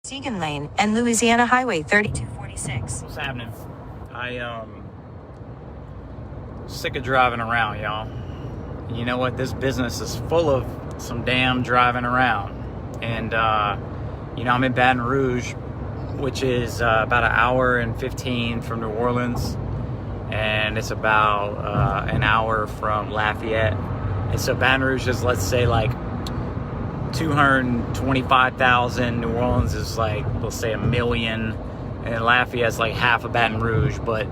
Segan Lane and Louisiana Highway 3246. What's happening? Sick of driving around, y'all. You know what? This business is full of some damn driving around. And, I'm in Baton Rouge, which is about an hour and 15 from New Orleans. And it's about an hour from Lafayette. And so Baton Rouge is, let's say, like 225,000. New Orleans is like, let's say, 1 million. And Lafayette's like half of Baton Rouge, but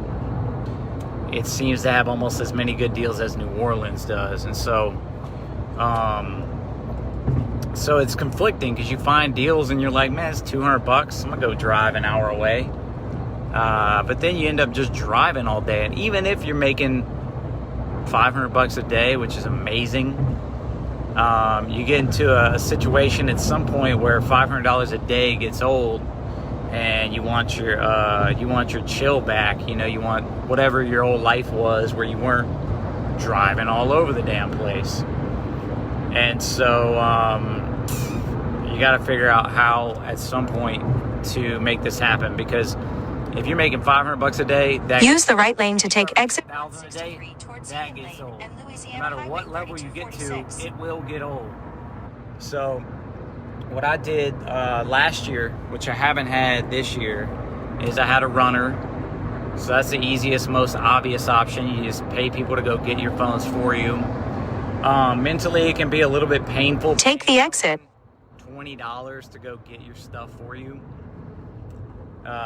it seems to have almost as many good deals as New Orleans does. And so it's conflicting because you find deals and you're like, man, it's $200. I'm gonna go drive an hour away. But then you end up just driving all day. And even if you're making $500 a day, which is amazing, you get into a situation at some point where $500 a day gets old, and you want your chill back. You want whatever your old life was, where you weren't driving all over the damn place. And so you got to figure out how at some point to make this happen, because if you're making $500 a day, that use the right lane to take exit 1,000 a day, that gets old. No matter what level you get to, it will get old. So what I did last year, which I haven't had this year, is I had a runner. So that's the easiest, most obvious option. You just pay people to go get your phones for you. Mentally, it can be a little bit painful. Take the exit. $20 to go get your stuff for you.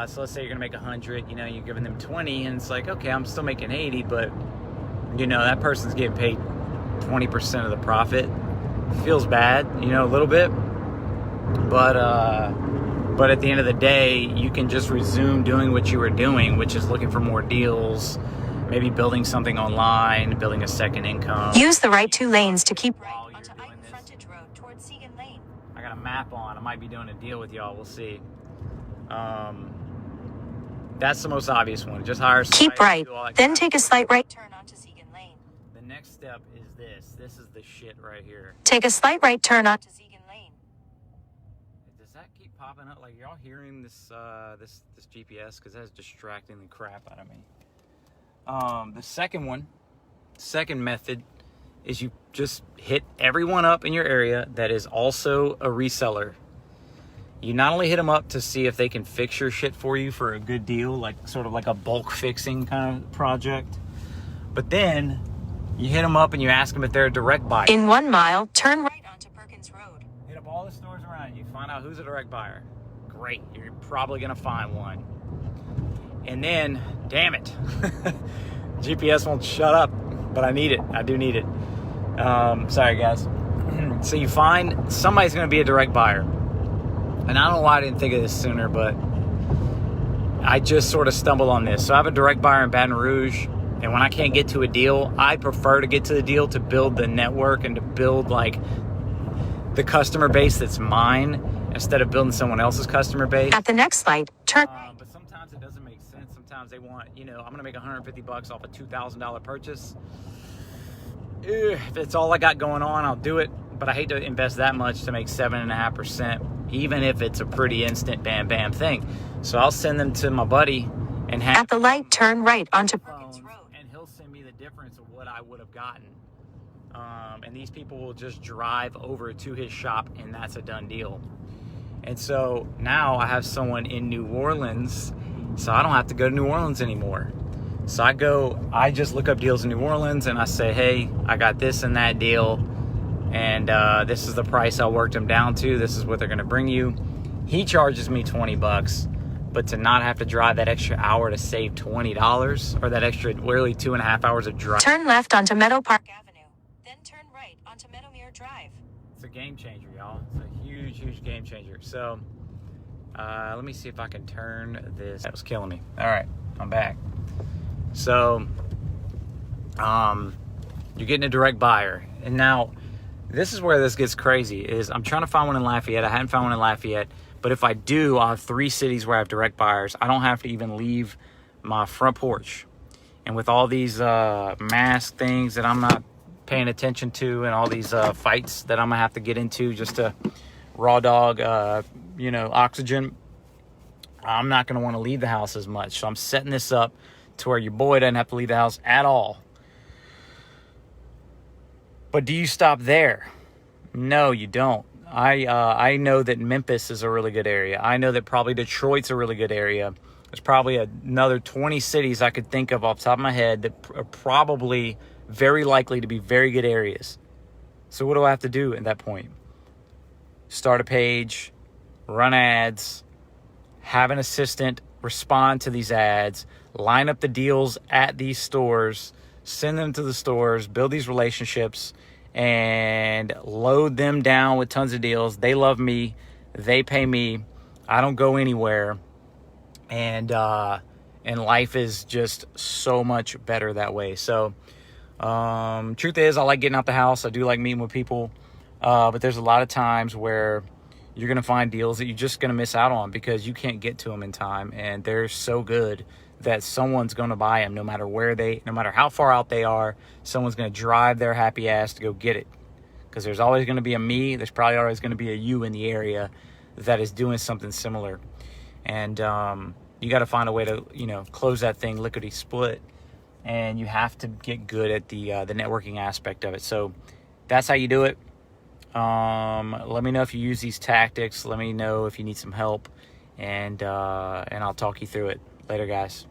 So let's say you're gonna make 100. You're giving them 20, and it's like, okay, I'm still making 80, but that person's getting paid 20% of the profit. It feels bad, a little bit. But at the end of the day, you can just resume doing what you were doing, which is looking for more deals, maybe building something online, building a second income. Use the right 2 lanes to keep right onto doing this. Frontage Road towards Segan Lane. I got a map on. I might be doing a deal with y'all. We'll see. That's the most obvious one. Just hire somebody. Keep right, then take a slight right turn onto Segan Lane. The next step is this. This is the shit right here. Take a slight right turn onto Segan Lane. Does that keep popping up? Like, y'all hearing this this GPS? Because that's distracting the crap out of me. The second method is you just hit everyone up in your area that is also a reseller. You not only hit them up to see if they can fix your shit for you for a good deal, like sort of like a bulk fixing kind of project, but then you hit them up and you ask them if they're a direct buyer. In 1 mile, turn right onto Perkins Road. Hit up all the stores around you, find out who's a direct buyer. Great, you're probably gonna find one. And then, damn it, GPS won't shut up, but I need it. I do need it. Sorry, guys. So you find somebody's gonna be a direct buyer. And I don't know why I didn't think of this sooner, but I just sort of stumbled on this. So I have a direct buyer in Baton Rouge, and when I can't get to a deal, I prefer to get to the deal to build the network and to build like the customer base that's mine instead of building someone else's customer base. At the next light, turn right. But sometimes it doesn't make sense. Sometimes they want, I'm going to make $150 off a $2,000 purchase. If it's all I got going on, I'll do it. But I hate to invest that much to make 7.5%, even if it's a pretty instant bam bam thing. So I'll send them to my buddy and have at the light, turn right onto Perkins Road. And he'll send me the difference of what I would have gotten. And these people will just drive over to his shop, and that's a done deal. And so now I have someone in New Orleans, so I don't have to go to New Orleans anymore. So I just look up deals in New Orleans, and I say, hey, I got this and that deal. And this is the price I worked them down to. This is what they're going to bring you. He charges me $20, but to not have to drive that extra hour to save $20, or that extra literally 2.5 hours of drive. Turn left onto Meadow Park Avenue, then turn right onto Meadowmere Drive. It's a game changer, y'all. It's a huge, huge game changer. So let me see if I can turn this. That was killing me. All right, I'm back. So you're getting a direct buyer, and now this is where this gets crazy. Is I'm trying to find one in Lafayette. I hadn't found one in Lafayette, but if I do, I'll have 3 cities where I have direct buyers. I don't have to even leave my front porch. And with all these mask things that I'm not paying attention to, and all these fights that I'm gonna have to get into just to raw dog oxygen, I'm not going to want to leave the house as much. So I'm setting this up to where your boy doesn't have to leave the house at all. But do you stop there? No, you don't. I know that Memphis is a really good area. I know that probably Detroit's a really good area. There's probably another 20 cities I could think of off the top of my head that are probably very likely to be very good areas. So what do I have to do at that point? Start a page, run ads, have an assistant respond to these ads, line up the deals at these stores, send them to the stores, build these relationships, and load them down with tons of deals. They love me. They pay me. I don't go anywhere. And life is just so much better that way. So, truth is, I like getting out the house. I do like meeting with people. But there's a lot of times where you're going to find deals that you're just going to miss out on because you can't get to them in time. And they're so good that someone's going to buy them no matter how far out they are. Someone's going to drive their happy ass to go get it. Because there's always going to be a me. There's probably always going to be a you in the area that is doing something similar. And you got to find a way to, close that thing lickety split. And you have to get good at the networking aspect of it. So that's how you do it. Let me know if you use these tactics. Let me know if you need some help. And I'll talk you through it. Later, guys.